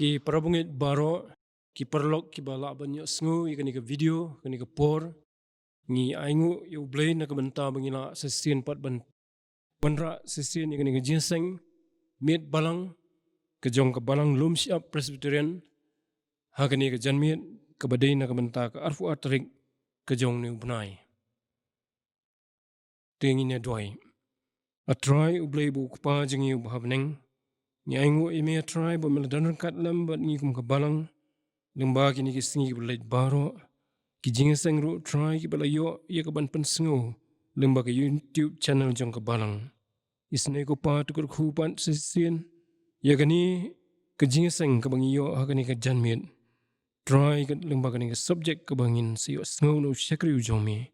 ki parabungit baroh ki perlok ki balak banyak sengu ikan ke video ikan ke por ngi aingu U Blei na ke bynta bangila sesien pat banra sesien ikan ke Jingiaseng Miet Balang ke jong ke Balang Presbyterian hakani ke janmiet ke badai na ke bynta ke arfu tarik ke jong ni ubnai tingine Duwai atrai U Blei bu kupa jingi ubhabneng ni aingu ime atrai bo meladan kat lam bat ngi kum ke Balang lemba kini ki singi ki baroh ki Jingiaseng ru try ki balayo ia ke ban pensengu lemba ke YouTube channel jong ke Balang isne ko pa tukur khupan sesien ya gani ke Jingiaseng ke bangiyo hakani ke janmiet try ke lemba kani ke subject ke bangin siyo sengu no syakri ujomi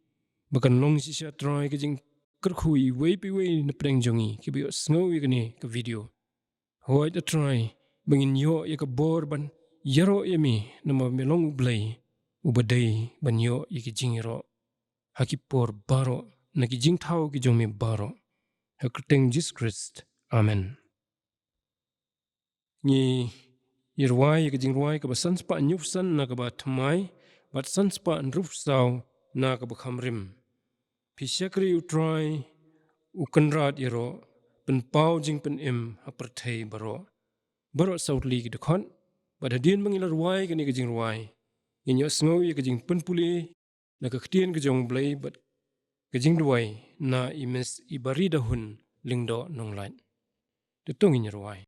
bahkan long sisa try ke jing kerkhui wei pi wei na preng jongi ki biyo sengu ikani ke video hoi ta try bangin yo ya ke bor ban yaro yami nama melong U Blei ubadai banyo iki jingiaroh hakipor baroh naki jingtau ki jomi baroh hakreteng Jesus Christ amen ni Jingrwai ki Jingrwai ka basan spa nyufsan na ka ba thamai bat san spa nrufsau na ka bakhamrim pisyakri utrai ukanrat yaro penpau jing penim haperthei baroh sautli ki khot badadian mangilar wai kani ke Jingrwai inyo sngo ye ke jing Nongpule na ke ktien ke jong Blei bat ke Duwai na imes ibari dahun Lyngdoh Nonglait tetong Jingrwai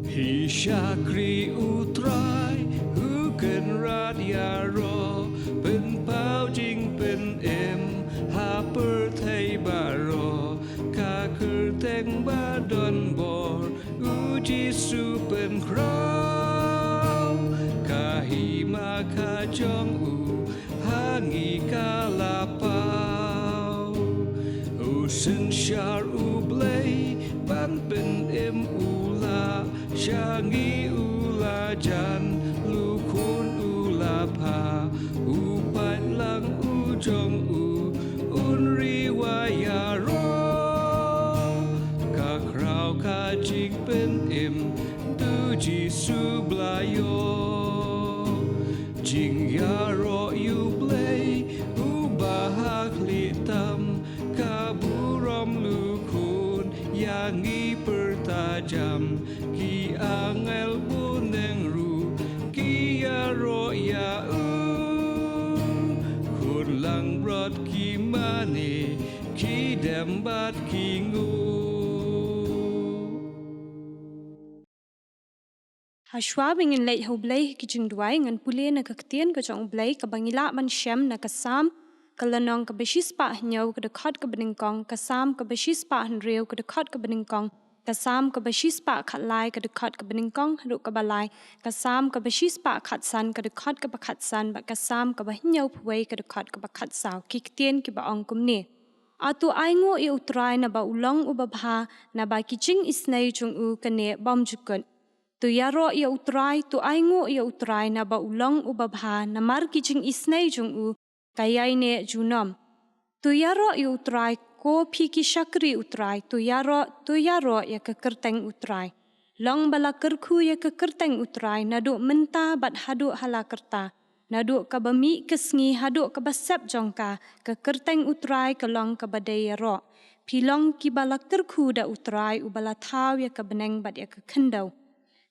Pisyakri utrai huken radyaro penpau jing penim haperthei baroh kakerteng badon bor Jisu pen krau kahima kajong hangi kalapau usen syar U Blei ban pen ula syangi ula jan lukun ula pa upat lang ujong unri wayaro jing pen tu Jisu blayo jingiaroh U Blei ubahak litam kaburom lukun yangi pertajam ki angel buneng ru ki yaro ya kun lang rod ki mane ki dembat ki ngu Hashwa bingin late U Blei ki Jingrwai ngan pule na kaktien ka jong Blei ka bangila ban shem na kasam kalanong ka bashis pa nyau ka khot ka beningkong kasam ka bashis pa hanreu ka khot ka beningkong kasam ka bashis pa khatlai ka khot ka beningkong ru ka balai kasam ka bashis pa khatsan ka khot ka bakhatsan ba kasam ka bahnyau phuai ka khot ka bakhatsau ki ktien ki ba ongkum ni atu aingo e utrai na ba ulong ubabha na ba kiching isnai chung u kane bom jukun tu yaro ya utrai tu aingo ya utrai na ba ulong ubabha na mar kiching isnai jung u kayai ne junom tu yaro ya utrai ko phi ki shakri utrai tu yaro ya kekerteng utrai long bala kerkhu ya kekerteng utrai nadu menta bat hadu halakerta nadu ka bami kesngi hadu ka basep jongka kekerteng utrai kelong ka badai yaro pilong ki bala kerkhu da utrai ubala thau ya ka beneng bat ya kekendau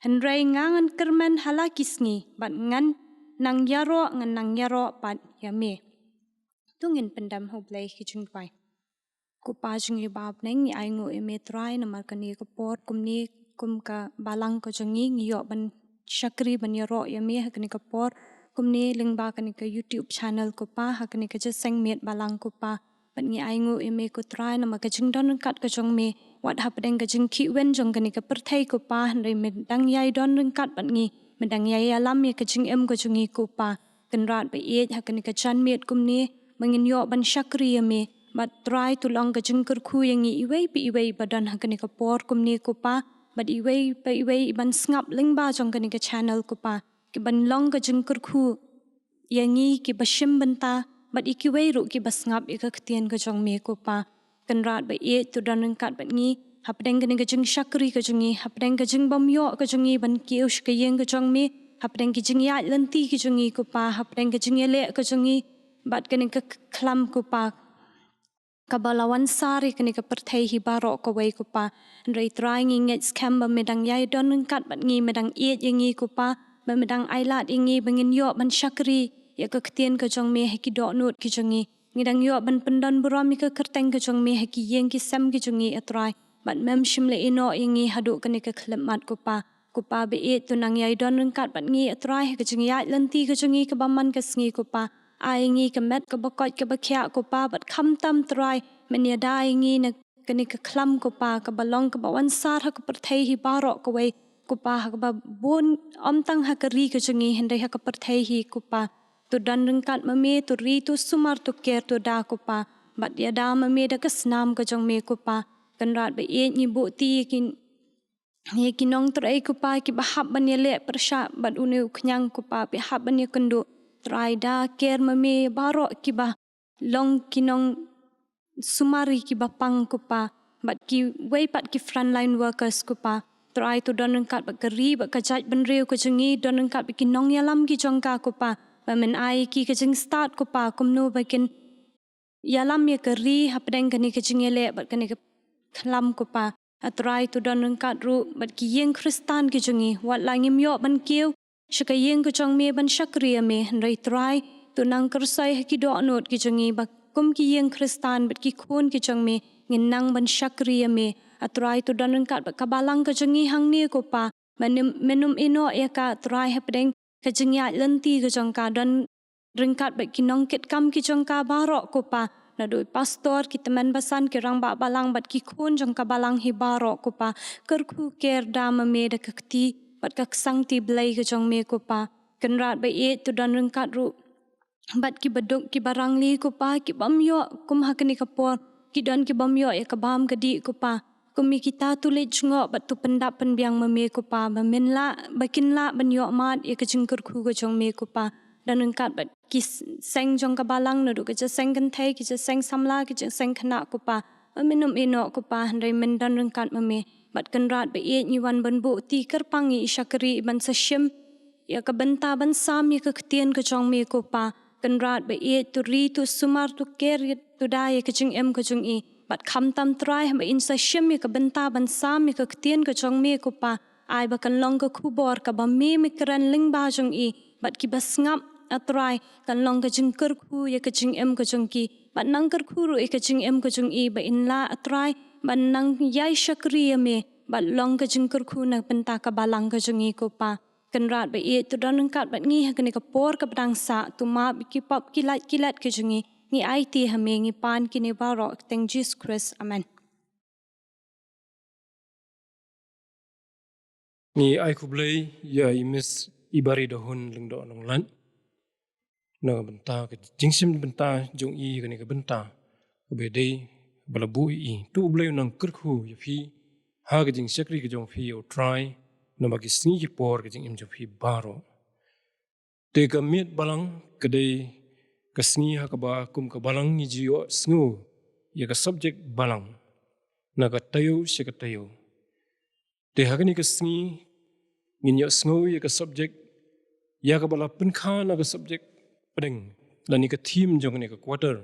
Henry ngangan kermen halakisngi bat ngan nangiaroh bat yame. Tungin pendam U Blei ki Jingrwai. Kupa jingi bab neng ni aingu emetrai na markani ke por kumni kum ka Balang ko jingi ngiyo ban syakri ban yaro yame hakani ke por kumni lingba kani ke YouTube channel kupa hakani ke Jingiaseng Miet Balang kupa bat ngi aingu eme ko trai na maka jingdon kat ke jong me wat hapdeng ke jing ki wen jong kani ke perthai kupa hnrei medang yai don ringkat bat ngi medang yai alam ye ke jing em ko jungi kupa kenrat ba ye hakani ke chan miet kumni mangin yo ban syakri yame bat try tulong ke jing kerkhu yang iwei pi iwei badan hakani ke por kumni kupa bat iwei pa iwei ban ngap lingba jong kani ke channel kupa ke ban long ke jing kerkhu yangi ki bashim bynta bat ikiwei ru ki basngap ika ktien ke jong me kupa kenrat ba ye tu dan ringkat bat ngi hapdeng kani ka jing shakri ka jungi hapdeng ka jing bamyo ka jungi ban kiu shkayeng ka jong mi hapdeng ki jing ya lanti ki jungi ko pa hapdeng ka jing ele ka jungi bat kani ka klam ko pa kabalawan sari kani ka perthei hi baroh ko wei ko pa rei trying inget scam ba medang yai don kat bat ngi medang iet yengi ko pa ba medang ailat ingi bangin yo ban shakri ya ka ktien ka jong me ki do nut ki jungi ngidang yo ban pendan burami ka kerteng ka jong me ki yeng ki sam ki jungi atrai bat mem shimle ino ingi hadu kani ka khlemat ko pa be et tu nang yai don kat bat ngi atrai ka jungi ya lanti ka jungi ka baman ka sngi ko pa ai ngi ka met ka bakot ka bakhya ko pa bat kham tam trai menya dai ngi na kani ka khlam ko pa ka balong ka bawan sar ha ka perthei hi baroh ko wei ko pa ha ka ba bon omtang ha ka ri ka jungi hendai ha ka perthei hi ko pa tu dan rengkat mame tu ri tu sumar tu ker tu da ko pa bat ya da mame da ka snam ka jong me ko pa kan rat be e ni bo ti kin ye kinong trai ko pa ki bahab ban ye le persha bat une khnyang ko pa be hab ban ye kendu trai da ker mame baroh ki ba long kinong sumari ki ba pang ko pa bat ki wei pat ki frontline workers ko pa trai tu don rengkat ba keri ba ka jaj ban reu ko jungi don rengkat be ki Nongyalam ki jongka ko pa ba men ai ki ka jing start ko pa kumno ba kin yalam ye keri hapdeng kani ka jingele bat kani ka khlam ko pa atrai tu don rengkat ru bat ki yeng kristan ki jungi wat langim yo ban kiu shika yeng ko jong me ban shakri me rei trai tu nang kersai ki do not ki jungi ba kum ki yeng kristan bat ki khon ki jong me ngin nang ban shakri me atrai tu don rengkat ba kabalang ka jungi hang ni ko pa menum ino ya ka trai hapdeng ka jingya lanti ka jong ka don rengkat ba ki nongkit kam ki jong ka baroh ko pa na doi pastor ki teman basan ki rang ba balang bat ki khon jong ka balang hi baroh ko pa kerku ker da me da kakti bat ka sang ti blai ka jong me ko pa kenrat ba e tu don rengkat ru bat ki baduk ki barang li ko pa ki bamyo kum hakni ka por ki don ki bamyo ya ka bam ka di ko pa kumi kita tulit jngo bat tu pendap penbiang meme ko pa menla bakin la ban yo mat ya ka jingker khu ka jong me ko pa dan rengkat bat ki seng jong ka balang no du ka seng kan thai ki seng samla ki seng khana ko pa minum ino ko pa handai men dan rengkat meme bat kenrat ba e ni wan ban bu ti kerpangi shakri ban sashim ya ka bynta ban sam ya ka ktien ka jong me ko pa kenrat ba e tu ri tu sumar tu ker tu da ya ka jing em ka jong i bat kham tam trai ha in sashim ya ka bynta ban sam ya ka ktien ka jong me ko pa ai ba kan long ka khubor ka ba me mikran lingba jong i bat ki bas ngap atrai kan long ka jingker khu ya ka jing em ka jong ki bat nang ker khu ru ka jing em ka jong i ba in la atrai ban nang yai shakri me bat long ka jingker khu na bynta ka balang ka jong i ko pa kan rat ba e tu don kat bat ngi ha ka ni ka por ka bdang sa tu ma ki pop ki lat ka jong i ni ai ti ha me ngi pan ki ne baroh teng Jesus Christ amen ni ai ku blei ya imis ibari dohun Lyngdoh nonglan na bynta ka jingsim bynta jong i ka ni ka bynta ko be dei balabu i tu blei nang kerkhu ya fi ha ka jing shakri ka jong fi o try na bagi sngi ki por ka jing im jong fi baroh te ka miet balang ka dei ka sngi ha ka ba kum ka balang ni jiyo sngu ya ka subject balang na ka tayo she ka tayo te ha ka ni ka sngi ngin ya sngu ya ka subject ya ka bala pun kha na ka subject pedeng la ni ka theme jong ni ka quarter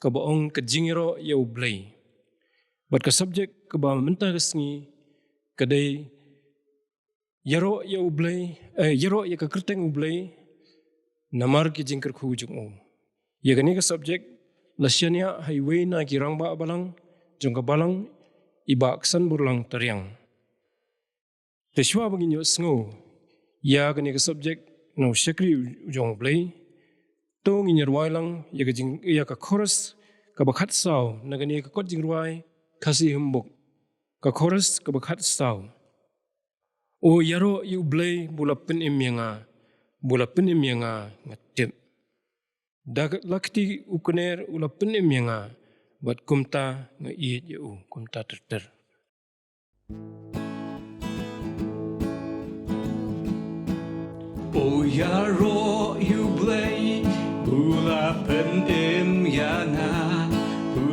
ka ba ong ka jingiaroh ya U Blei bat ka subject ka ba menta ka sngi ka dei yaro ya U Blei yaro ya ka kerteng U Blei namar ki jingker khu jong o ya ka ni ka subject la shania highway na ki rang ba balang jong ka balang iba ksan burlang Tariang te shwa bangin yo sngo ya ka ni ka subject no shakri jong Blei to Jingrwai lang ya ka chorus ka bakhat saw na ka ni ka kot Jingrwai khasi humbuk ka chorus ka bakhat saw o yaro U Blei bulapin imyanga ngatip dak lakti ukner ulapin imyanga bat kumta nga iet ya u kumta ter O yaro U Blei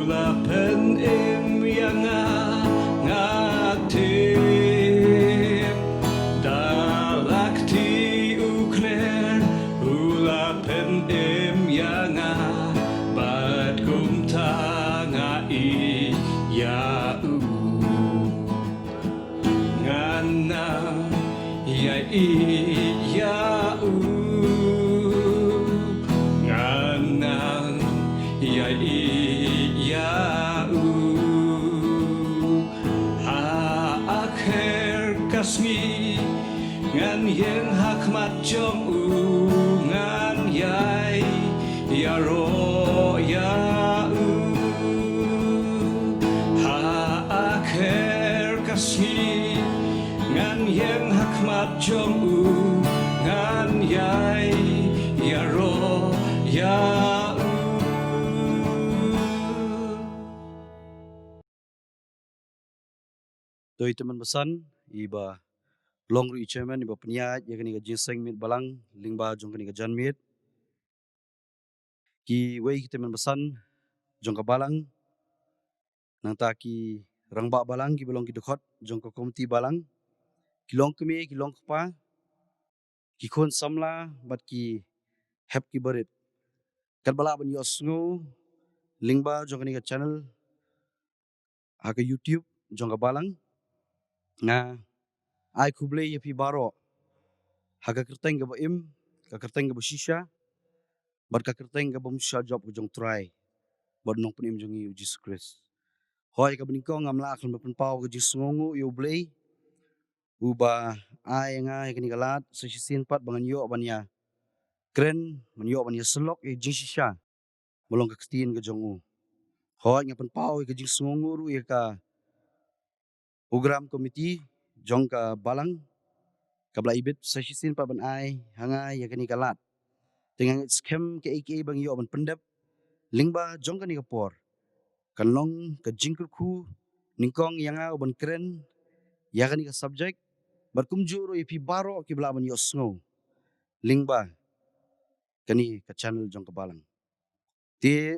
ulapen imyanga nga ya u ngan ya u ha akher kasmi ngan yang hakmat jong u ngan yaroh ya u ha akher kasmi ngan yang hakmat jong u ngan yaroh ya u. Doi teman besan iba long ru chairman iba penyaat ya kani Jingiaseng Miet Balang Lyngdoh jong kani jan miet ki wei teman besan jong ka Balang nang ta ki rangba Balang ki belong ki khot jong ka komiti Balang ki long keme ki long pa ki khon samla bat ki hep ki berit kat bala ban yo sngo Lyngdoh jong kani channel ha ka YouTube jong ka Balang nga ai U Blei ya pi baroh ha ka kerteng ka ba im ka kerteng ka ba shisha bat ka kerteng ka ba musha job ka jong try bat nong punim jong i Jesus Christ hoi ka beningkong ngamla akan ba penpau ka jing sngongu U Blei uba ai nga ka ni galat sa sisin pat bangan yo ban ya kren man yo ban ya selok e jing shisha molong ka ketin ka jong u hoi nga penpau ka jing sngongu ru ya ka program komiti jong ka Balang kabla ibit sa sisin pat ban ai hanga ya ka ni galat dengan scam ke bang yo ban pendep Lyngdoh jong ka ni kapor kanlong ka jingkurku ningkong yanga ban kren ya ka ni ka subject berkumjuro ipi baroh ki belaban yo snow Lyngdoh kani ka channel jong ka Balang ti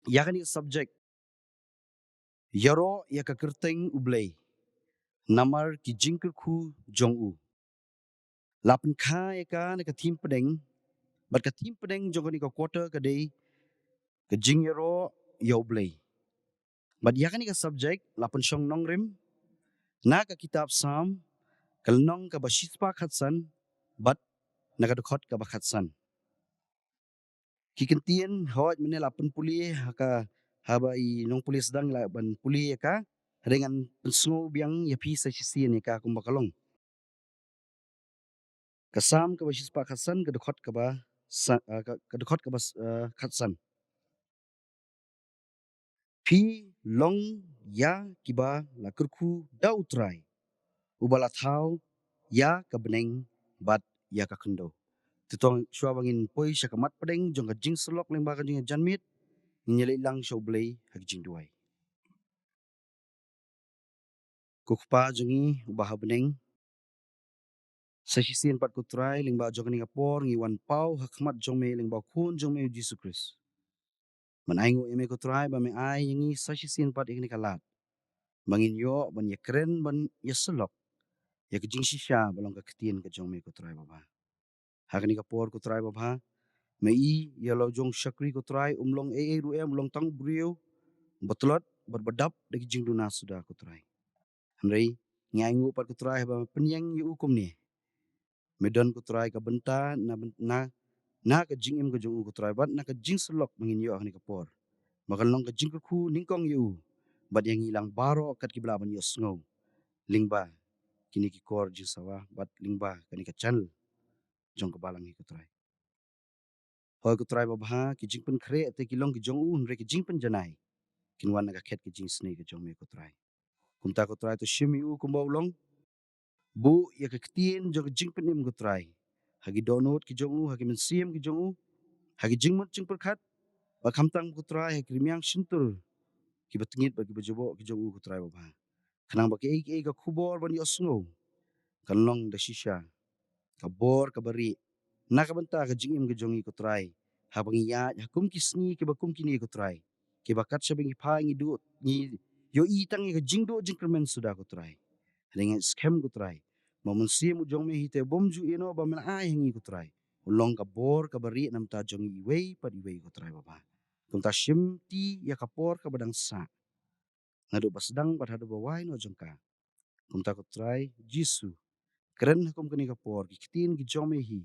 ya ka ni ka subject yaro ya ka kerteng U Blei namar ki jingkurku jong u lapan kha ya ka na ka tim pedeng bat ka tim pedeng jong ka ni ka quarter ka dei ka jingiaroh ya U Blei bat ya ka ni ka subject lapan shong nongrim na ka kitab Tham kalnong ka bashispa khatsan bat na ka khot ka bakhatsan kikentien hawat mene lapan puli haka haba i Nongpule Sdang la ban puli ka dengan pensungu biang ya pi sa sisi ni ka kumbakalong kasam ka bashispa khatsan ka khot ka ba ka khot ka bas khatsan pi long ya kiba la kurku dau trai ubala thau ya ka beneng bat ya ka kendo tutong shwa bangin poi shakamat pedeng jong ka jing selok leng ba ka jing janmit nyele lang U Blei hak jing Duwai kukpa jongi ubah beneng sa sisin pat kutrai leng ba jong ni ngapor ngi wan pau hakmat jong me leng ba khun jong me Jesus Christ man aingo eme kutrai ba me ai ngi sa sisin pat ikni kalat bangin yo ban ye keren ban ye selok ya ka jing shisha balong ka ketien ka jong me kutrai baba hakni kapor kutrai baba me i ya lo jong shakri kutrai umlong ru long tang brio batlat badap de jing duna sudah kutrai hamrei ngai ngu pat kutrai ba penyang yu ukum ni medan kutrai ka bynta na ka jing im ka jong kutrai bat na ka jing selok mangin yo akni kapor bakal long ka jing ku ningkong yu bat yang hilang baroh kat ki belaban yo snow Lyngdoh kini ki kor jing sawa bat Lyngdoh kani ka channel jong ka Balang hi kutrai hoi kutrai ba ki jing pen kre te ki long ki jong re ki jing pen janai kinwan na ka khet ki jing snei ka jong me kutrai kumta kutrai to shimi u kumba ulong bu ya ka ketien jong jing penim kutrai hagi donut ki jong hagi mensiam ki jong hagi jingmut jing perkhat ba khamtang kutrai hagi rimiang shintur ki batngit bagi bajobo ki jong kutrai ba kanang ba ki ka khubor ban yosngo kanlong da shisha ka bor ka bari na ka banta ka jingim ki jongi kutrai habangi ya hakum ki sngi ki bakum ki ni kutrai ki bakat shabingi pha ngi du ni yo i tangi ka jingdo jingkermen sudah kutrai dengan scam kutrai mamunsi mu jong me hite bomju ino ba men ai hangi kutrai ulong ka bor ka bari nam ta jong iwei pa iwei kutrai baba kum ta shim ti ya ka por ka badang sa ngadu basdang bat hadu bawai no jong ka kum ta kutrai jisu Keren hakum kani kapor ki kitin ki jome hi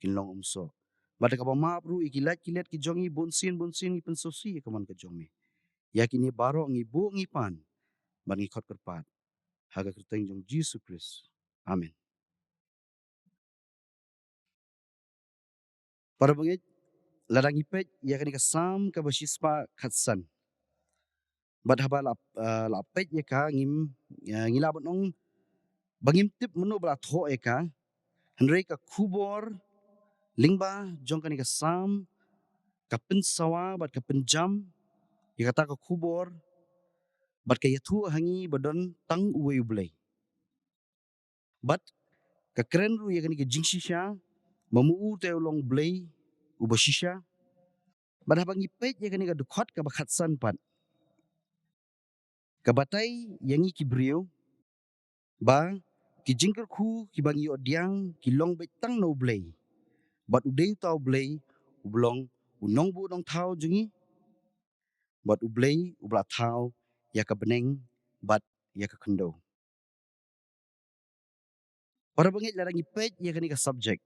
kin long umso. Bada ka maap ru ikilat kilat ki jongi bonsin ki pensosi kaman ka jome. Yakini baroh ngi bu ngi pan ban ngi khot kerpat. Haga kerteng jong Jesus Christ. Amen. Para bangit ladang ipet yakini kasam ka basispa khatsan. Bad haba la pet yaka ngila bonong bangim tip menu bala tho eka henry ka kubor lingba jong kani kasam ka pensawa bad ka penjam yakata ka kubor bad ka yathu hangi badon tang uwe U Blei. Bad ka keren ru yakani ka jingshisha mamu te long Blei ubashisha. Bad haba ngipet yakani ka dukhot ka bakhatsan pat. Ka batai yangi ki brio ba ki jingker khu ki bangi odiang ki long betang no Blei. Bad udei tau Blei ublong unong bu dong tau jungi. Bad U Blei ubla tau ya ka beneng bad ya ka kendo. Para bangit larang ipet ya kani ka subject.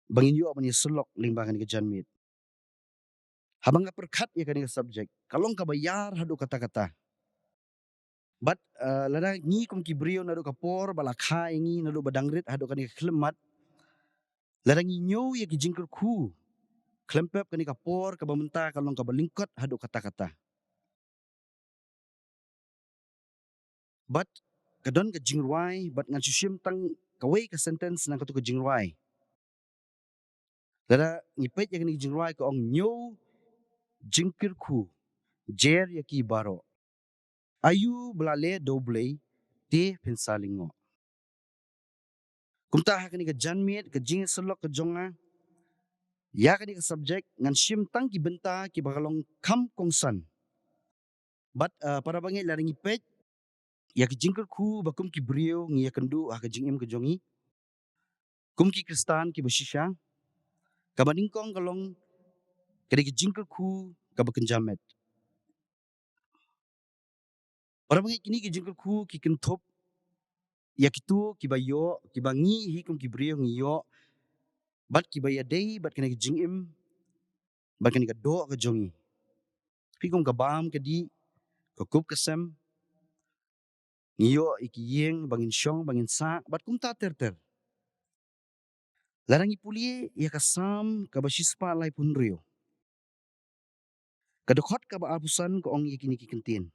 Bangin yo apani selok lingba kani ka janmit. Habang ka perkat ya kani ka subject. Kalong ka bayar hadu kata-kata. But larang ni kum ki brio nadu ka por balakha ingi nadu badangrit hadu kani ka klemat. Larang inyo ya ki jingker ku. Klempep kani ka por ka bamenta kalong ka balingkot hadu kata-kata. But kadon ka Jingrwai but ngan sushim tang kawai ka sentence nang katu ka Jingrwai. Lada ngipet ya kani Jingrwai ka ong nyo jingkir ku jer ya ki baroh. Ayu belale do Blei te pensalingo. Kumta ha kani ka janmiet ka jing selok ka jonga. Ya kani ka subject ngan shim tang ki bynta ki bakalong kam kongsan. But para bangi lada ngipet ya ki jingkir ku bakum ki brio ngi ya kendu ha ka jingim ka jongi. Kum ki kristan ki bashisha. Kabaningkong kalong kadi ki jingkir ku ka bakenjamet. Para bangi kini ki jingkir ku ki kentop ya kitu ki bayo ki bangi hi kum ki brio ngi yo. Bat ki baya day bat kani ki jingim bat kani ka do ka jongi. Pikum ka bam ka di ka kup ka sem ngiyo iki yeng bangin syong bangin sa bat kum ta ter. Larang ipulie ya kasam ka basispa lai pun rio. Ka dekhot ka ba apusan ko ong yakini ki kentin.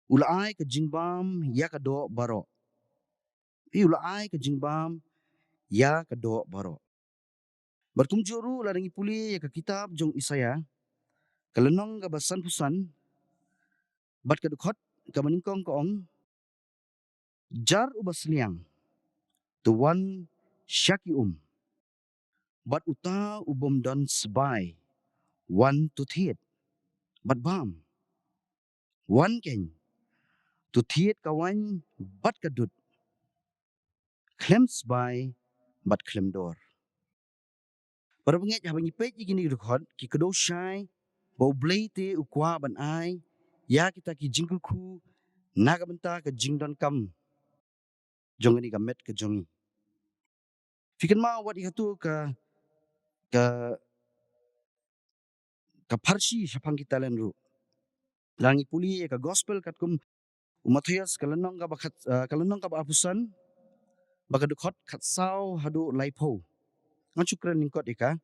Ulaai ka jingbam ya ka do baroh. Ulaai ka jingbam ya ka do baroh. Berkum juru larang ipulie ya ka kitab jong Isaya. Kalenong ka basan pusan bat ka dekhot ka maningkong ko ong jar ubasliang tuan syaki bat uta ubom dan sebai wan tuthiet bat bam wan keng tuthiet kawan bat kadut klem sebai bat klem dor. Para penget habang ipet gini dekhot ki kedo syai bau Blei te ukwa ban ai ya kita ki jingkul ku naga benta ka jingdon kam jongani ka met ka jongi. Fikan ma wat ikatu ka parsi syapang kita len ru. Langi puli ka gospel kat kum Mathias kalenong ka bakat kalenong ka apusan baka dekhot kat sau hadu laipo. Ngachukran lingkot ika.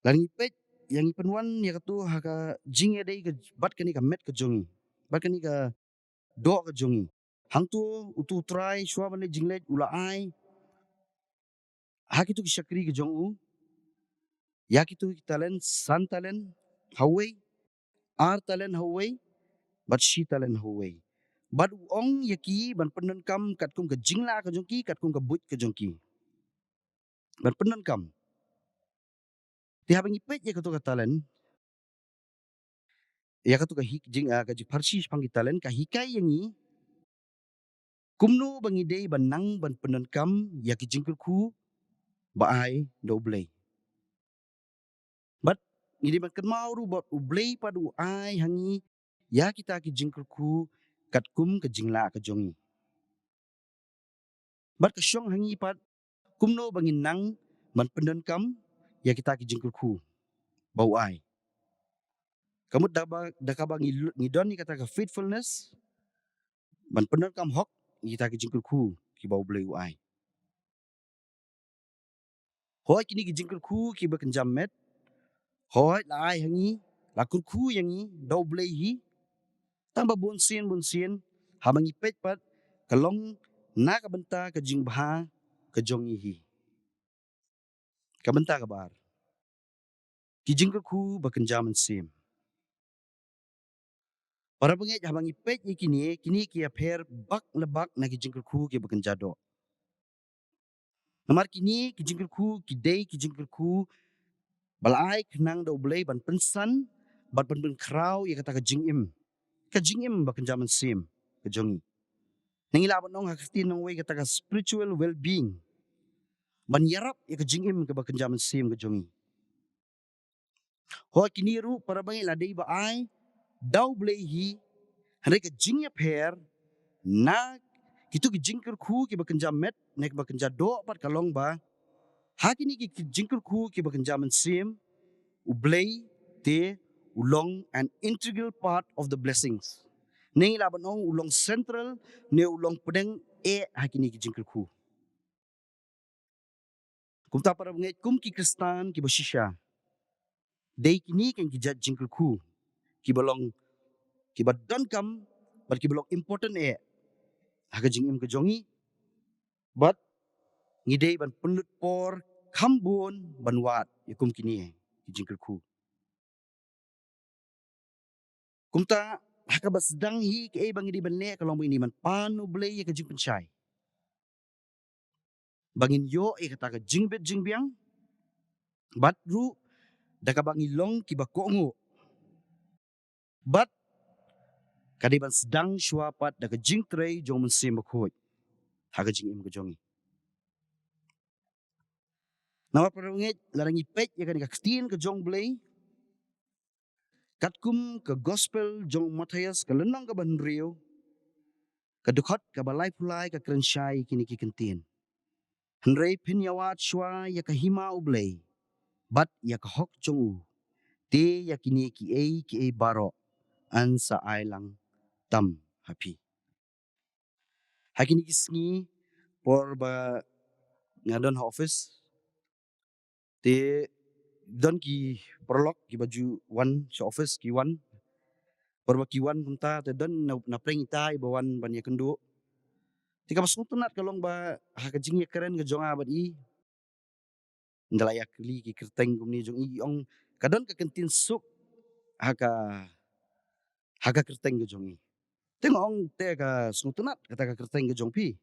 Langi pet yang ipenwan ya katu haka jing dei ka bat kani ka met ka jongi. Bat kani ka do ka jongi. Hang tu utu try shwa bane jinglet ula ai. Hakitu ki syakri ka jongu. Yakitu ki talent san talent hawai ar talent hawai bat shi talent hawai. Bat ong yaki ban penon kam kat kum ka jingla ka jongki kat kum ka but ka jongki. Ban penon kam. Ti habang ipet ya katu ka talent. Ya katu ka ka parsi pang talent ka hikai yangi. Kumno bangi dei ban nang ban penon kam yaki jingkul ku ba ai do Blei. Bat ngidi ban kenmau ru bot U Blei padu ai hangi ya kita ki jingkul ku kat kum ke jingla ke jongi. Bat ke syong hangi pat kumno bangin nang man pendon kam ya kita ki jingkur ku bau ai. Kamu dakabang ngidon ni kata ke faithfulness man pendon kam hok kita ki jingkur ku ki bau blei ai. Hoi kini ki jingkur ku ki bekenjam met. Hoi la ai hangi la kurku yangi dau blei hi tambah bunsin habangi pet pat kalong na ka bynta ke jingbha ke jongi hi. Ka bynta ka bar. Ki jingkur ku bekenjam sim. Para penget habangi pet kini ki apher bak lebak na ki jingkur ku ki bekenjado. Namar kini ki jingkur ku ki dei ki jingkur ku balai kenang dau blei ban pensan ban pen krau ya kata ke jingim. Ka jingim bekenjam sim ke jongi. Nangila ban nong hakti nong we kata ke spiritual well-being. Ban yarap ya ke jingim ke bekenjam sim ke jongi. Ho kini ru para bangi la dei ba ai dau blei hi hande ke jingya pher na kitu ki jingkur ku ki bekenjam met nek bekenja do pat kalong ba hakini ki jingkur ku ki bekenjam sim U Blei te ulong an integral part of the blessings. Nengi la banong ulong central ne ulong pedeng hakini ki jingkur ku. Kumta para banget kum ki Kristan ki bersisha. Dei kini kan ki jat jingkur ku ki belong ki badan kam but ki belong important haka jingim ke jongi but ngidei ban penut por kambun ban wat yakum kini ki jingkur ku. Kumta haka ba Sdang hi ke bangidi ban le kalong ini man panu blei ke jing pencai. Bangin yo kata ke jingbet jingbiang bat ru daka bangi long ki ba kongo. Bat kadiban Sdang syuapat daka jingtrei jong mensim khot. Haka jingim ke jongi. Nawa perunget larangi pet ya kan kaktin ke jong blei. Katkum ke gospel jong Matias ke lenong ke ban rio. Ke khot ke balai pulai ke kerensyai kini ki kentin. Henrei pinyawat syua ya ke hima U Blei. Bat ya ke hok jong u. Te ya kini ki baroh. An sa ailang tam happy. Hakini kisngi por ba ngadon office. Te don ki prolog ki baju wan sa office ki wan. Por ba ki wan punta te don na preng itai bawan ban ya kendo. Tika pasuntunat kalong ba haka jingya keren ke jonga bat i. Ndalaya kli ki kerteng kumni jong i ong kadon ke kentin suk haka kerteng ke jongi. Tengok ong te ka suntunat kata ka kerteng ke jong pi.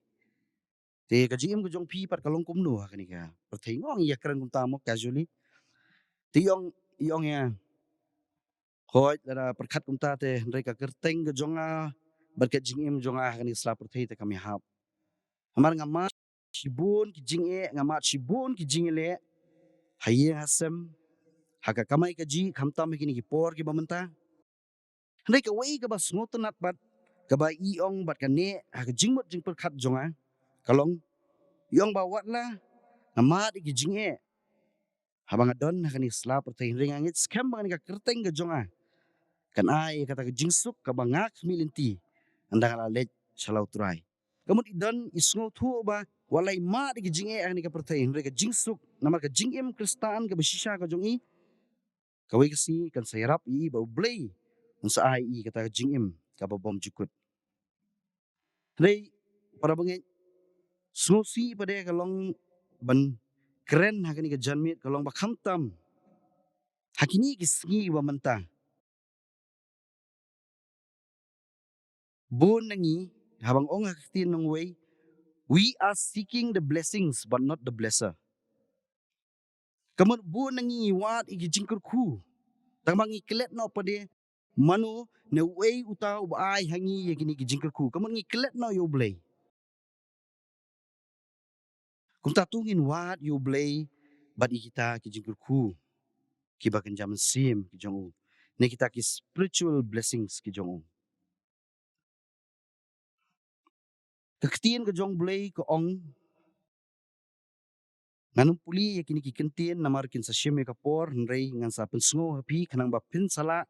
Te ka jingim ke jong pi pat kalong kumno haka ni ka. Pertengok ya keren kum tamo casually. Te ong ya hoi dara perkat kum ta te mereka kerteng ke jonga berkat jingim jonga haka ni sela pertei te kami hap. Amar ngamat shibun ki jinge ngamat shibun ki jingele haye hasem haka kamai kaji khamtam kini ki por ki bamenta. Handai ka wei ka bas ngotenat bat ka ba iong bat ka ne haka jingmot jing perkat jonga kalong iong ba watla ngamat ki jinge habang adon haka ni sela pertei ringangit scam bang ka kerteng ke jonga kan ai kata ka jingsuk ka bangak milinti andang ala let shalau turai. Kamu idon isngo thu ba walai ma di jinge ani ka pertei ka jingsuk namar ka jingim Kristan ka besisha ka jongi kawai kasi kan sayarap i ba Blei unsa ai i kata ka jingim ka bom jukut. Rei para bangit snosi pada kalong ban keren hakani ka janmit kalong ba khamtam hakini kisngi wa menta bon nangi habang ong hakti nong way we are seeking the blessings but not the blesser. Kamu bon nangi wat igi jingkur ku tamangi kelet no pade manu ne way uta ai hangi yakini igi jingkur ku kamu ngi kelet no U Blei. Kum tatungin wat U Blei bat kita ki jingkur ku ki bakan jam sim ki jong ne kita ki spiritual blessings ki jong Keketien ke jong Blei ke ong nganum puli ya kini kikentien namar kin sa shim ya kapor nrei ngan sa pensngo hapi kanang ba pin sala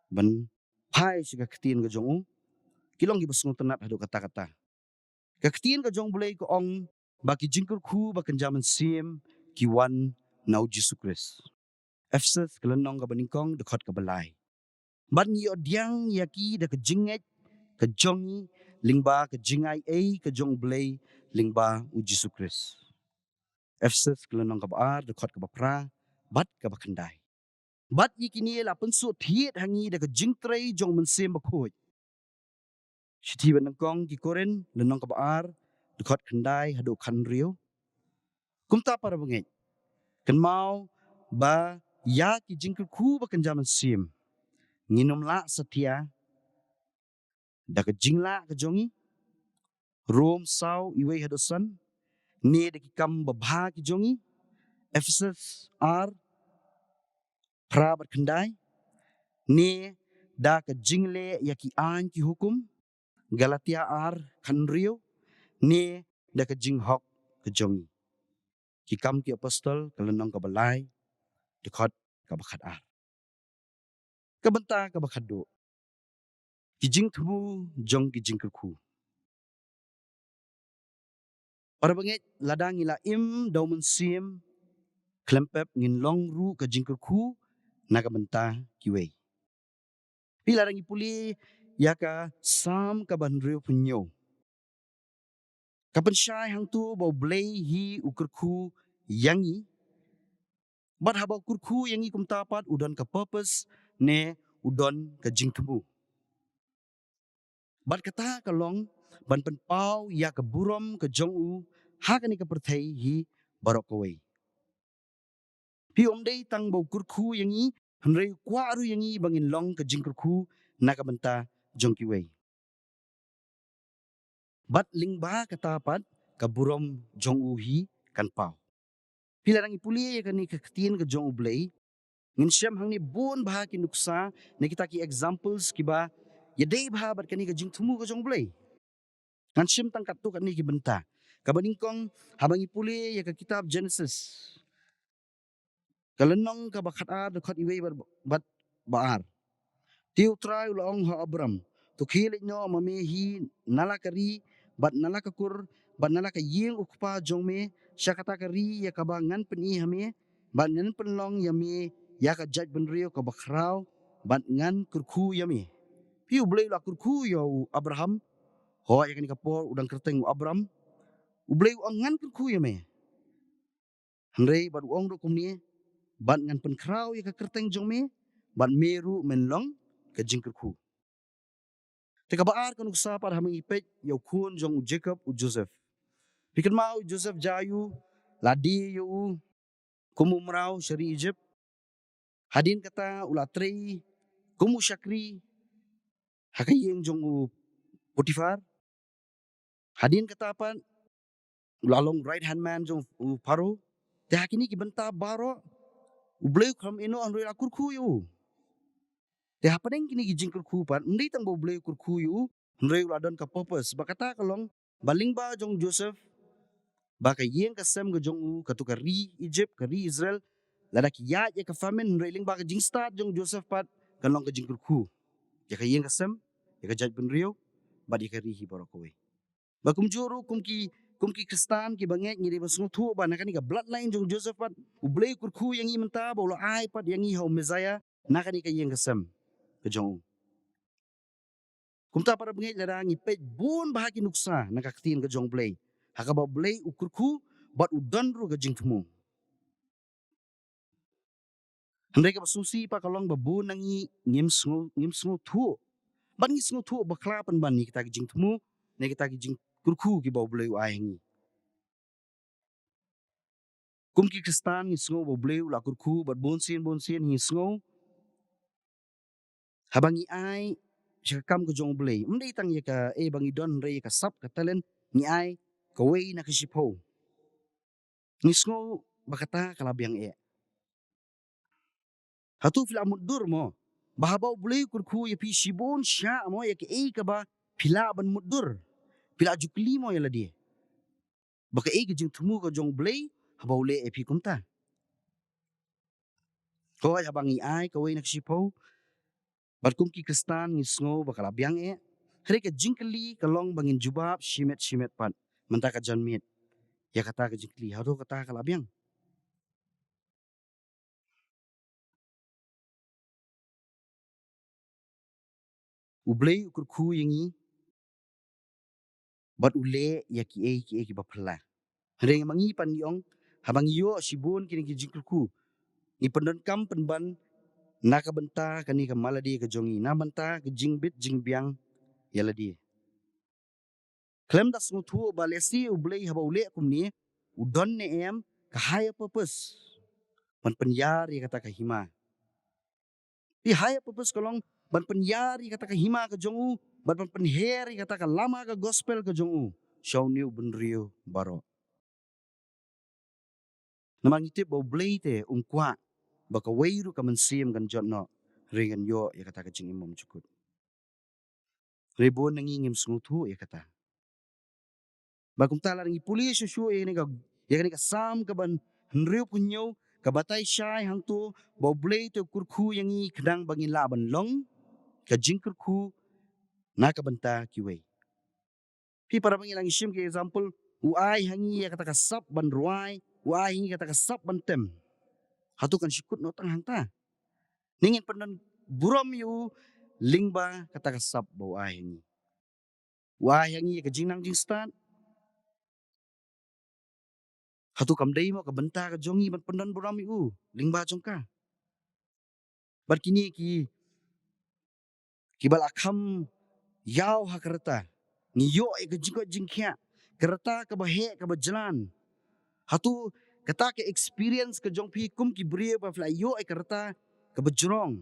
ban pai siga ketien ke jong kilong gi besngo tenat hadu kata-kata. Keketien ke jong Blei ke ong baki jingkur ku bakan jaman sim ki wan nau Jesu Kris. Efses kelenong ke beningkong dekot ke belai. Ban yo diang yaki de ke jinget ke jongi lingba ke jingai ke jong Blei lingba u Jesu Kris. Efses kelenong ke baar dekot ke bapra bat ke bakandai. Bat yikini la pensu thiet hangi de ke jingtrei jong mensim bakoi. Shiti benengkong ki koren lenong ke baar dekot kendai hadu kan rio. Kumta para bengej. Ken mau ba ya ki jingkul ku bakan jaman sim. Nginum la setia da ke jingla ke jongi rom sau iwe hadosan ne de ki kam babha ki jongi Efesus ar pra berkendai ne da ke jingle ya ki an ki hukum Galatia ar kan rio ne da ke jinghok ke jongi ki kam ki apostol kelenong ke balai dekot ke bakat ar ke benta ke bakat do ki jing tubu jong ki jing ku para bengej ladang ila im daumen sim klempep ngin long ru ke jing ku na ke benta ki wei pila rangi puli yaka sam ka ban rio punyo kapan syai hang tu bau Blei hi ukurku yangi bat habau kurku yangi kum tapat udon ka purpose ne udon ka jing tubu bat kata kalong ban pen pau ya ka burom ka jong u ha ka ni ka perthei hi barok kawai pi om dei tang bau kurku yangi hanrei kwa ru yangi bangin long ka jing kurku na ka benta jong ki wei bat lingba kata pat ka burom jong u hi kan pau pila rangi puli ya ka ni ka ketien ka jong u Blei ngin syam hang ni bon bah ki nuksa ne kita ki examples ki ba ya dei bah bat ka ni ka jing tumu ka jong Blei ngan syam tang kat tu ka ni ki benta ka baningkong habangi puli ya ka kitab Genesis kalenong ka bakhat ar dekhat iwei bat baar tiu trai ulong ha Abram tu khilik no mamehi nalakari bat nalakakur bat nalaka yeng ukpa jongme syakata kari ya kabangan peni hame bat ngan penlong yame ya ka jaj benrio ka bakrau bat ngan kurku yame piu Blei la kurku yo Abraham ho ya kan kapor udang kerteng Abram u Blei ngan kurku yame hanrei bat ong do kumni bat ngan penkrau ya ka kerteng jongme bat meru menlong ka jingkurku teka baar kan uksa par haming ipet yau kun jong u Jacob u Joseph pikan mau Joseph jayu ladi yu kumu merau syari Egypt hadin kata ulatrei kumu syakri hakayeng jong u Potifar hadin kata apa ulalong right hand man jong u Paro te hakini ki benta baroh u Blei kam eno anroi akurku yu te hapadeng kini ki jingkurku pat ndei tang bo Blei kurku yu nrei uladon ka purpose bakata kalong balingba jong Joseph baka yeng ka sem ga jong u katuka ri Egypt ka ri Israel lada ki ya ka famine nrei ling baka jing start jong Joseph pat kalong ka jingkurku ya ka yeng ka sem ya ka jaj ben rio bad ya ka ri hi borokowe bakum juru kumki Kristan ki banget ngiri basngu thu ba nakani ka bloodline jong Joseph pat u Blei kurku yang i menta bola ai pat yang i ho Messiah nakani ka yeng ka sem ka jong kumta para bengej lada ngipet bun bahaki nuksa nakaktin ka jong Blei hakaba Blei ukurku bat udan ru ka jing tumu handai ka basusi pa kalong babu nangi ngim sngu thu ban ngi sngu thu bakla pan ban ni kita ki jing tumu ne kita ki jing kurku ki bau Blei ai ngi kumki Kristan ngi sngu bau Blei la kurku bat bon sin ngi sngu habangi ai syakam ka jong Blei mdei tang ya ka bangi don re ka sap ka talent ni ai ka wei na ka shipo ni sngo bakata kalabiang hatu fila mudur mo bahabau Blei kurku ya pi shibon sya mo ya ka ka ba pila ban mudur Pila aju kelimo yala dia. Baka ke jing temu ka jong Blei habau le epi kumta. Kau habang ai kawai nak sipau. Bat ki kristan ni sngewbha kalabiang Hari ka jingkeli kalong bangin jubab shimet pat. Menta ka jan miet. Ya kata ka jingkeli. Hado kata kalabiang. U Blei ukur ku yangi. Bat ule ya ki bapala. Hari mangi pan yong. Habang yo sibun kini ki jingkelku. Ni pendon kam penban. Naka benta kani ka maladi ka jongi. Na benta ka jingbit jingbiang. Yala dia. Klem das ngutu balesi U Blei haba ule kum ni. Udon ne ka higher purpose. Ban penyar ya kata ka hima. Di higher purpose kolong ban penyar ya kata ka hima ka jongu. Ban penher ya kata ka lama ka gospel ka jongu. Shaw niu benrio baroh. Namang itip bau Blei te kwa. Baka weiru ka mensim kan jotno. Ringan yo ya kata ka jing imam cukut. Rebon nangingim sengutu ya kata. Bakum tala ngi puli susu ya ni ka sam ka ban henriu punyo ka batai syai hang tu bau Blei te kurku yang i kedang bangin laban long ka jing kurku na ka benta kiwei. Pi para bangin lang isim ke example uai hangi ya kata ka sap ban ruai uai hangi kata ka sap ban tem. Hatu kan sikut no tang hang ta. Ningin penan buram yu lingba kata ka sap bau ai hangi. Uai hangi ka jingnang jing start. Hatu kam dei mo ka benta ka jongi ban penan buram yu lingba jongka. Bar kini ki bal akham yau ha kereta. Ni yo ka jingkot jingkya. Kereta ka bahe ka berjalan. Hatu kata ke experience ke jong pi kum ki brie pa fly yo kereta ka berjerong.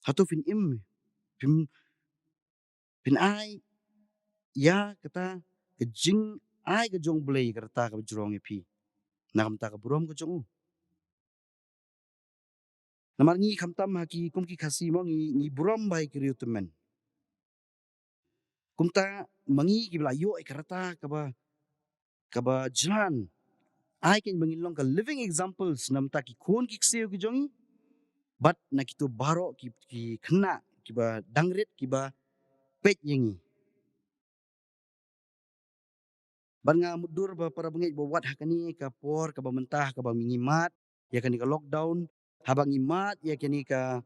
Hatu pin ai ya kata ke jing ai ke jong Blei kereta ka berjerong pi. Nakam ta ka buram ke jong. Namar ngi khamtam haki kum ki khasi mo ngi buram bai ki riu temen. Kumta mangi ki bla yo kereta ka ba jalan. Ai ken mangilong ka living examples nam ta ki kon ki kseu ki jongi. Bat na kitu baroh ki kena ki ba dangrit ki ba pet yangi. Ban nga mudur ba para bangit ba wat hakani ka por ka ba mentah ka ba mingimat ya kani ka lockdown habang imat ya kani ka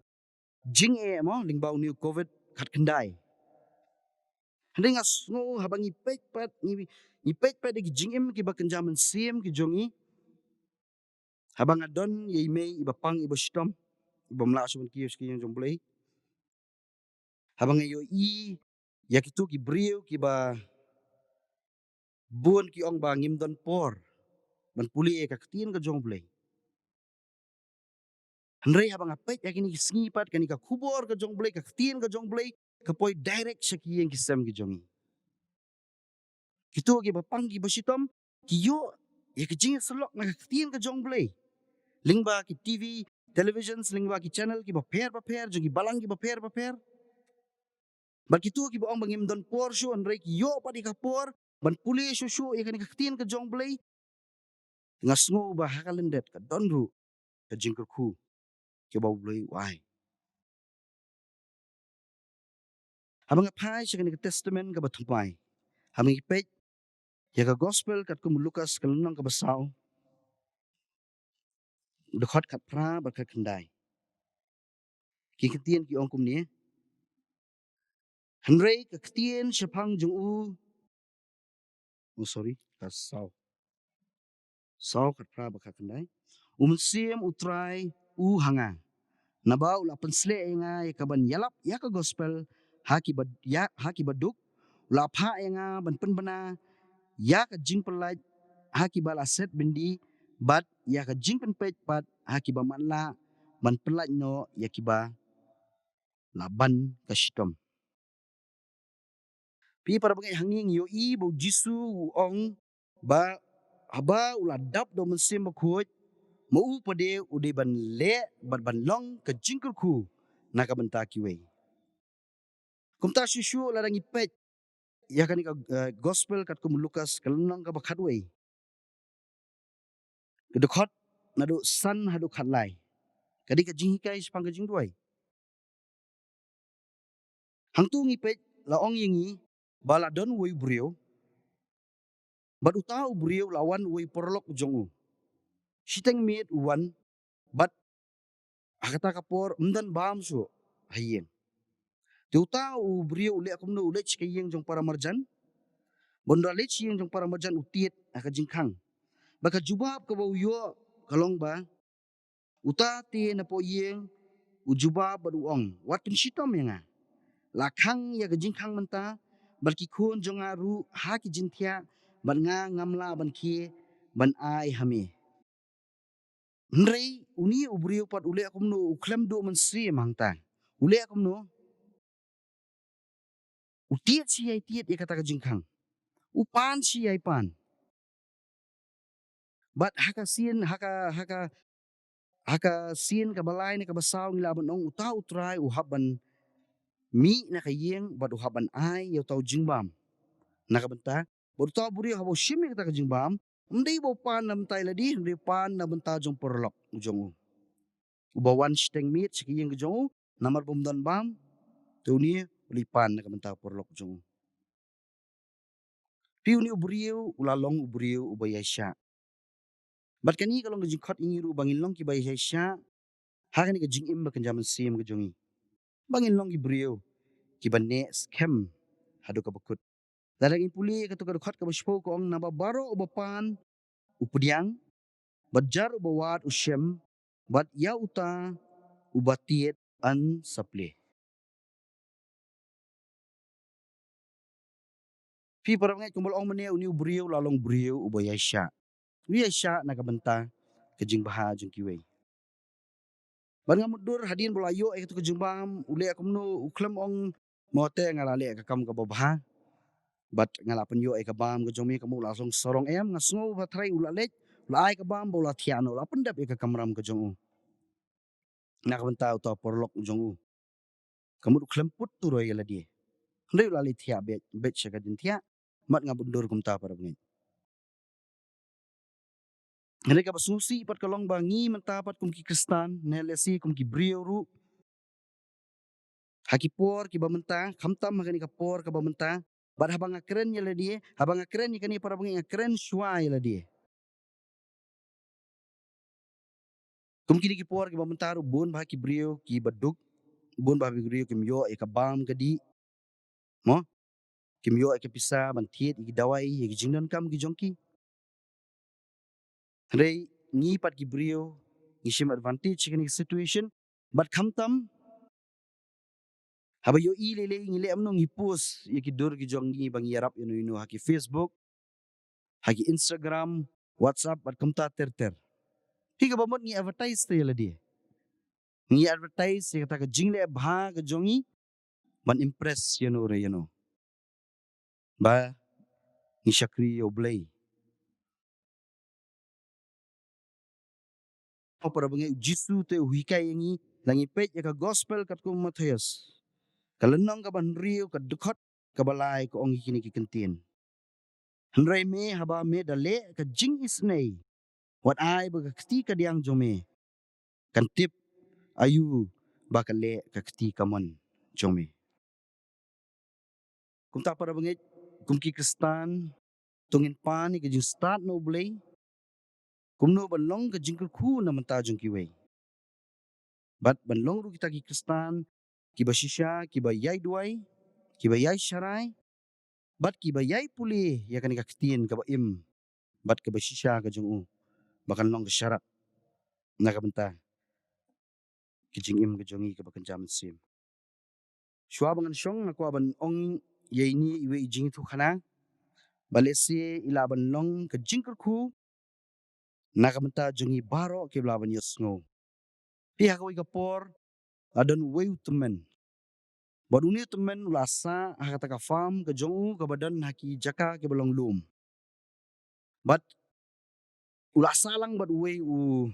jing mo lingbau new covid khat kendai. Hande nga sngo habang ipet pat ki jing ki ba kenjaman sim ki jongi. Habang adon ye mei iba pang iba stom iba mla suban kios ki yang jong Blei. Habang yo ya kitu ki brio ki ba bun ki ong ba ngimdon por ban puli ka ketien ka jong Blei. Henry habang apet ya kini sngipat kani ka kubor ka jong Blei ka ketien ka jong Blei ka poi direct syaki yang kisam ki jongi. Kitu ki ba pang ki ba sitom ki yo ya ki jing selok na ka ketien ka jong Blei. Lingba ki TV televisions lingba ki channel ki ba per jong ki balang ki ba per. Ban kitu ki ba ong bangim don por shu Henry ki yo pa di ka por ban puli susu ya kani ka ketien ka jong Blei. Nga sngewbha hakalendet ka donru ka jingkerku ki ba Blei wai. Habang apai siya kani ka testament ka ba tumpay. Habang ipet ya ka gospel kat kum Lukas kalunang ka basaw. Khot kat pra ba ka kendai. Ki ketien ki ong kum ni. Henry ka ketien syapang jong kasaw. Saw kat pra ba ka kendai. Umsim utrai hanga. Nabaw la pensle nga kaban yalap ya ka gospel haki baduk la pha nga ban penbana ya ka jing pelaj haki bal aset bindi bat ya ka jing penpej pat haki ba manla ban pelaj no ya kiba laban ka shitom. Pi para bagai hanging yo bo jisu ong ba haba ula dap do mensim khot mau pade ude ban le ban long ka jingkurku na ka benta kiwe. Kumta susu la rangi pet ya kan gospel kat kum Lukas kalunang ka bakadway. Kedekot nadu san hadu khatlai. Kadi ka jinghikai sepang ka Jingrwai. Hangtu ngipet laong yengi bala don woi brio. Bat utau brio lawan woi porlok jongu. Siteng miet uwan bat akata kapor mdan bam su hayeng. Ti utau brio ule akum no ule chikayeng jong para marjan. Bondra le chiyeng jong para marjan utiet aka jingkang. Baka jubab ka bau yo kalong ba. Uta ti na po yeng ujubab bat uong. Watun shitom yenga. Lakang ya ka jingkang menta. Balki kun jong aru haki jintia. Ban nga ngamla ban kie ban ai hame. Nrei uni ubrio pat ule akum no uklem do mensri mangta. Ule akum no utiet si ay tiet ya kata ka jingkang. Upan si ay pan. Bat haka sien haka sien ka balay na kabasaw ngilaban ong utaw utray uhaban mi na kayeng bat uhaban ay yaw taw jingbam. Nakabenta bat utaw buri habo shimi kata ka jingbam. Hindi bo pan nam tay ladi hindi pan na benta jong porlok jong u. Ubawan sdang miet sikiyeng jong u namar bumdan bam tuni ulipan nakabenta porlok jong u. Piuni ubrio ulalong ubrio ubayasya. Bat kani kalong ka jingkot ingiru bangin long ki bayasya. Hakani ka jingim ba kanjaman sim ka jongi. Bangin long ki brio ki banne skem hadu ka bakut. Daragin puli ka tukar khot ka baspo ko ang naba baroh ubapan upediang bajar ubawat usyem bat ya uta ubatiet an saple. Pi parangai kumbal ong mane uni ubrio lalong brio ubayasya. Uyasya nakabenta ka jingbha jong kiway. Ban nga mudur hadin bulayo ay ka jingbam ule akum no uklam ong mote ngalale ka kam ka babha. Bat ngalapan yo ay kabam ka jomi kamu lasong sorong em nga sngewbha tray ulalet ulay kabam bola tiano la pendap ka kamram ka jong u. Nakabenta uta porlok jong u. Kamu klemput turoy la die. Ndai ulali tia bet siya ka din tia mat nga bundur kumta para bangin. Ngale ka basusi pat kalong bangi mentapat kum ki Kristan nelesi kum ki brio ru. Haki por ki bamenta kamtam makani ka por ka bamenta. Bat habang akren yala die, habang akren ikani para bangin akren shwa yala die. Kum kini ki por ki bamenta ru bon bah ki brio ki baduk. Bon bah ki brio kim yo e ka bam kadi. Mo? Kim yo e ka pisa bantiet ki dawai ki jingdan kam ki jongki. Rei ni pat ki brio ngishim advantage kini situation. Bat kamtam haba yo lele ngile amno ngipus yaki dur ki jongi bang yarap ino haki Facebook, haki Instagram, WhatsApp bat kamta ter. Higa bamot ngi advertise te yala dia. Ngi advertise kata ka jingle bha ka jongi ban impress yano re yano. Ba ngi syakri U Blei. Para bangai jisu te uhikai yangi langi pet yaka gospel kat ko Matthias. Kalenong ka banrio ka dukot ka balay ko ong kini ki kentin. Henry me haba me dale ka jing isnay. Wat ay baga kti ka diang jome. Kan tip ayu bakale ka kti kamon jome. Kung ta para bangit kum ki Kristan tungin pani ka jing start no Blei. Kum no banlong ka jing ku na menta jong kiway. Bat banlong ru kita ki Kristan kiba shisha kiba yai Duwai kiba yai syarai. Bat kiba yai puli ya kan ka ktin ka ba im. Bat ka ba shisha ka jong u. Bakan long ka syarat. Nakabenta. Kijing im ka jongi ka bakan jaman sim. Shwa bangan syong ako aban ong yai ni iwe ijing itu kana. Balesi ilaban long ka jingkerku. Nakabenta jongi baroh ke belaban yosngo. Pihak ka por adan weu temen. Baduni temen ulasa hakata ka farm ka jongu ka badan haki jaka ke belong lum. Bat ulasa lang bad weu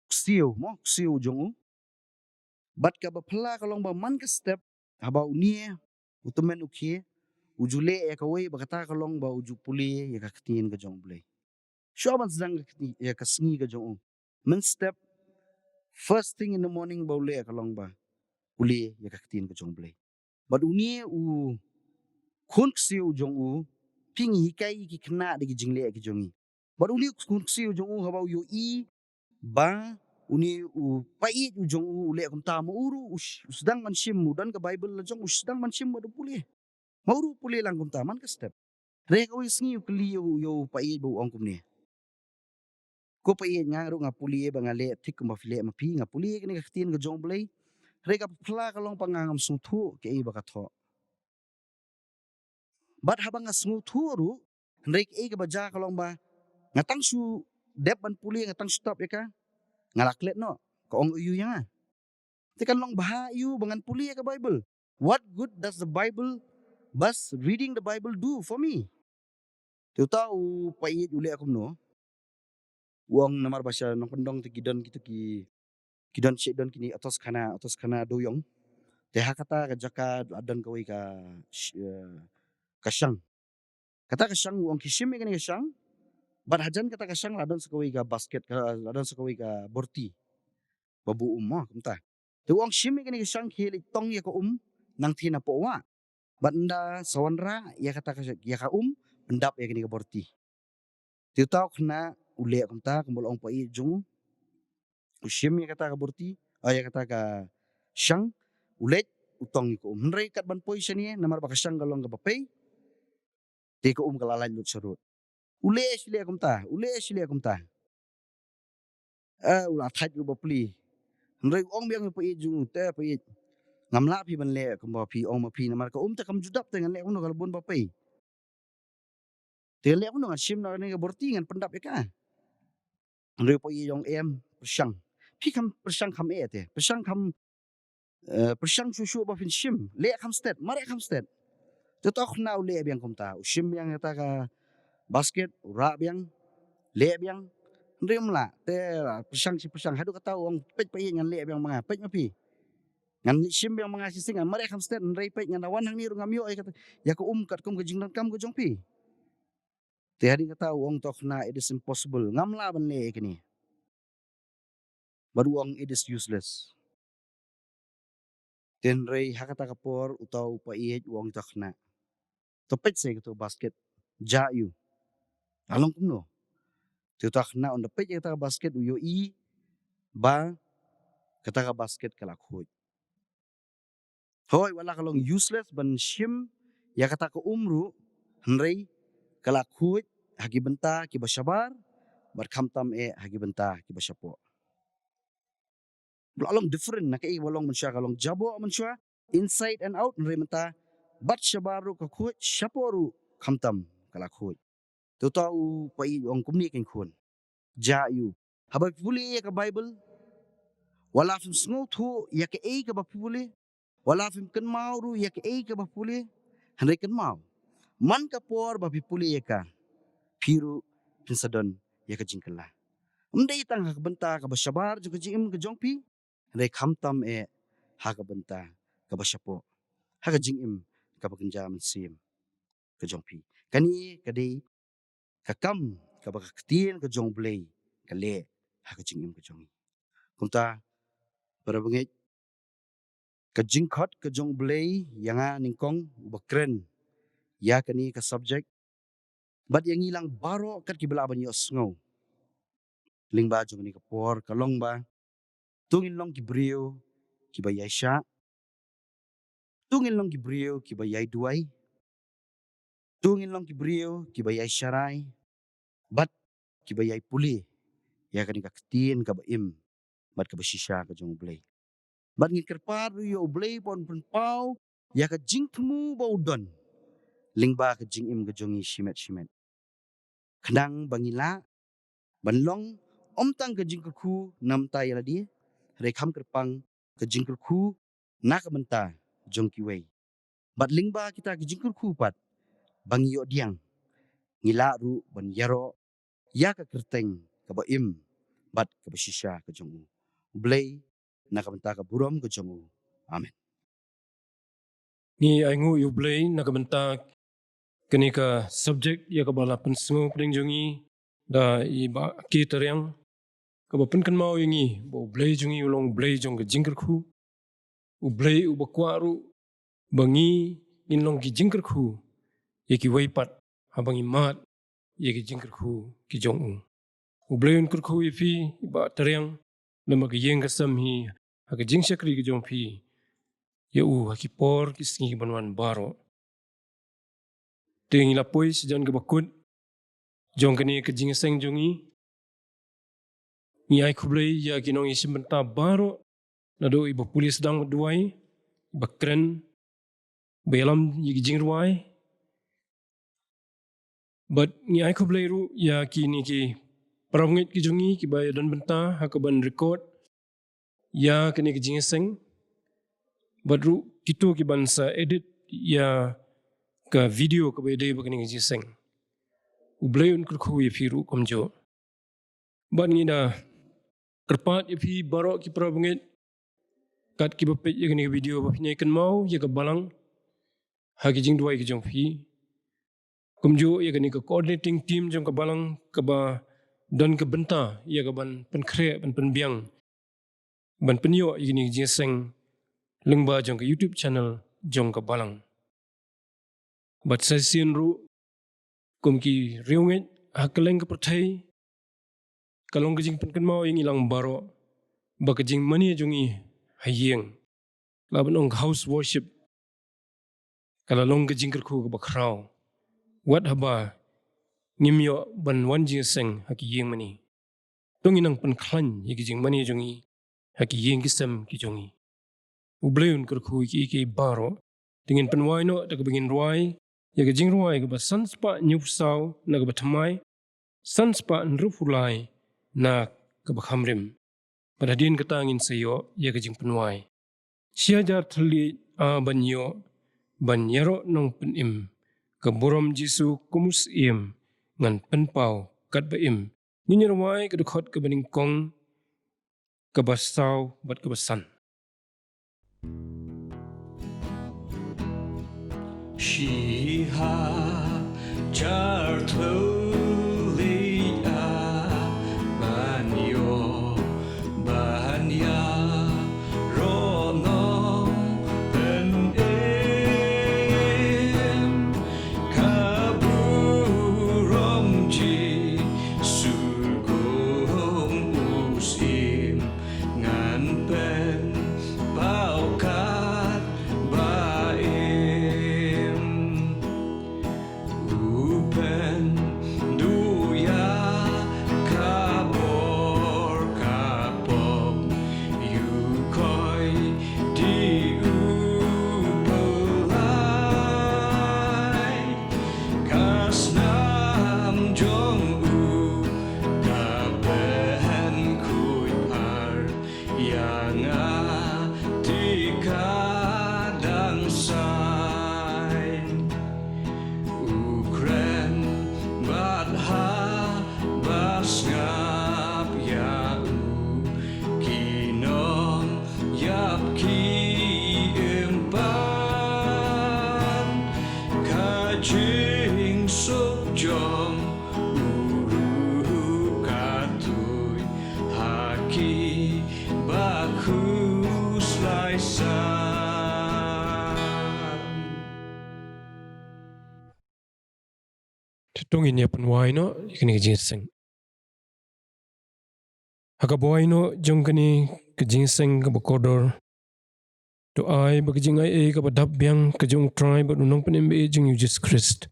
ksiu jongu. Bat ka bapela kalong ba man ka step haba unie utemen ukie ujule ya kawai bakata kalong ba uju puli ya kaketin ke jong Blei. Syaban Sdang ya kasengi ke jong. Men step first thing in the morning ba ule ya kalong ba puli ya kaketin ke jong Blei. But uni u kun ksiu jong u ping hikai ki kena de ki jingle ki jongi. But uni kun ksiu jong u habau yo I ba uni u pai u jong u le kum ta mo uru Sdang man shim mudan ke Bible la jong Sdang man shim do puli. Mauru puli lang kum ta man ke step. Re ko isngi u kli yo pai bu ong kum ni. Ko pai nga ro nga puli ba nga le thik ma file ma pi nga puli ke ni ka tin ke jong Blei. Re ka phla ka long pangangam sung thu ke I ba ka tho. But habang nga sung thu ru re ke ba ja ka long ba ngatang su dep ban puli ngatang stop ya ka ngalaklet no ko ong yu yang. Tekan long bah yu bangan puli ya ka Bible. What good does the Bible bas reading the Bible do for me? Tu tahu pai ule aku no. Uang namar bahasa nong pendong tu gidan gitu ki gidan shedon kini atas kana doyong. Teha kata ka jaka adan kawai kasyang. Kata kasyang uang kishim kini kasyang. But hajan kata kasyang adan sekawai ka basket adan sekawai ka borti. Babu umma kumta. Tu uang shim kini kasyang kili tong ya ko nang tina po wa. Banda sawanra ya kata ya ka pendap ya kini ka borti. Tu tahu kena ule kumta kumbul ong pai jung ushim ya kata ka borti ya kata ka syang ulet utong ko mrei kat ban poi sini namar ba syang galong ka papay te ko kalalai lut surut ule sile kumta ula thait lu bapli mrei ong biang pai jung te pai ngamla pi ban le ko ba pi ong ma pi namar ka ta kam judap te ngan le ong kal bon papay te le ong ngan sim na ni ka borti ngan pendap ya ka mrei pai yong persyang pi kam persyang kam te persyang kam persyang susu ba fin shim le kam stet mare kam stet tetok na le biang kom ta shim yang ta ka basket ra biang le biang rim la te persyang hadu kata ong pej pe ngan le biang manga pej mapi ngan shim biang manga sising mare kam stet rei pej ngan awan hang ni ru ngam yo kata ya ko kat kom ke jingdan kam ko jong pi te hari kata ong tok na it is impossible ngam la ban le kini baru ong it is useless. Ten rei hakata kapor utau pa iet uang takna. Topet say to basket ja yu. Along kumno. Tu takna on the pet kata basket uyo I ba kata ka basket kalak hoy. Hoy wala kalong useless ban shim ya kata ka umru henrei kalak hoy hagi bynta ki basyabar bar kamtam hagi bynta ki basyapo. Along different na kai walong mansya kalong jabo mansya inside and out henrei menta bat syabaru ka hoy syaporu kamtam kalak hoy. Tu tahu pai ong kumni ken khun. Ja yu. Haba puli ka Bible. Wala fim sngo thu ya ke ka ba puli. Wala fim ken mauru ya ke ka ba puli. Handai ken mau. Man ka por ba puli ya ka. Piru pinsadon ya ka jingkala. Mdai tang ha benta ka ba syabar jo ka jim ka jongpi. Handai kamtam ha ka benta ka ba syapo. Ha ka jingim ka ba kenja mensim ka jongpi. Kani kadai kakam kabak ketin ke jong Blei kale ha ke jingim ke jong kumta barabangit ke jingkhot ke jong Blei yanga ningkong Nongkren ya kani ke subject bat yang ilang baroh kat ki belaban yo sngo lingba jong ni ke por kalong ba tungin long ki brio ki ba yaisha tungin long ki brio ki ba yai Duwai tungin long ki brio ki ba yai sharai bat ki ba yai puli ya kani ka ketin ka ba im bat ka ba shisha ke jong Blei. Bat ngin kerpar yo Blei pon pau ya ka jing temu bau don lingba ka jing im ka jongi shimet kendang bangila banlong tang ka jing ku nam ta ya di rekam kerpang ka jing ku na ka menta jong ki wei bat lingba kita ka jing ku pat bang yo diang ngila ru ban yaro ya ka kerteng ka ba im bat ka ba shisha ka jong Blei na ka menta ka buram ka jong amen. Ni ai ngu U Blei na ka bynta kenika subjek ya kabala pensengo pedeng jongi da iba ke Tariang kaba pen kan mau yangi bo Blei jongi ulong Blei jong ke Jingrwai U Blei u bakwaru bangi inlong ki Jingrwai ye ki waipat habangi mat ye ki Jingrwai ki jong U Blei un kurku ifi iba Tariang lama ke yeng kasam hi haka jingshakri ki jong pi ye u haki por ki singi banwan baroh Ting lapoi sejan ke bakut jong kini ke Jingiaseng jongi ni ai Blei ya ki nongiashim bynta baroh nado iba puli Sdang Duwai iba kren Nongyalam ye ki Jingrwai but ni ai Blei ru ya ki ni ki paramngit ki jongi ki baya dan bynta hakaban record ya kini ke Jingiaseng but ru kito ki bansa edit ya ka video ka baya dai bakini ke Jingiaseng U Blei un kurku ye fi ru komjo but ni da kerpat ye fi baroh ki paramngit kat ki bapet ye kini video bapnya ikan mau ye ka Balang haki Jingrwai ki jong fi komjo ye kini ka coordinating team jong ka Balang ka ba dan ke bynta ye ka ban penkre ban penbiang ban penyo ye kini Jingiaseng Lyngdoh jong ka YouTube channel jong ka Balang but session ru kum ki riungit hakaleng ka perthai kalong ka jing penkan mau yang ilang baroh ba ka jing mani jongi hayeng laban ong house worship kalalong ka jingker ku ka bakraw wat haba ngimyo ban wan Jingiaseng haki yeng mani tong inang penklan ye ki jing mani jongi haki yeng kisam ki jongi U Blei un kurku ki baroh tingin penwai no da ka bingin ruai ye ka Jingrwai ka ba sanspa nyupsaw na ka ba thamai sanspa nrupulai na ka ba khamrim padadin ka tangin sayo ye ka jing penwai siajar thali a banyo banyaroh nong penim ka borom Jisu kumus im ngan penpau kat ba im Nongialam ka khot ka baning kong ka basaw bat ka basan Shiha Chartoliya Banyo Banya Rono Penim Kaburomji Sugong Usim Ngan Pen Paukat tongin ya penwai no kini ke Jingiaseng haka boy no jong kini ke Jingiaseng ka bakodor doai ba ke jingai ka badap biang ke jong try ba nong penim be jing Jesus Christ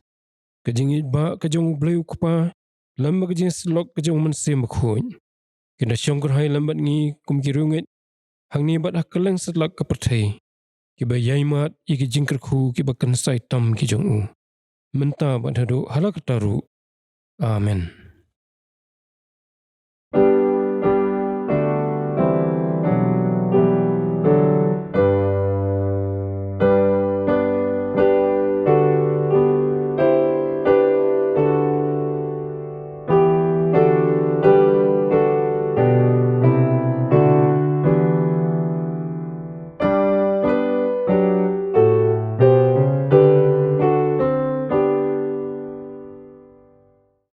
ke jingit ba ke jong Blei ukpa lamba ke jing slok ke jong mensem khoi kena syongkur hai lambat ngi kum kirungit hangni bat hakaleng setlak ka perthai ki ba yaimat iki jingker khu ki ba kan sai tam ki jong u menta ba dhadu halak taru amen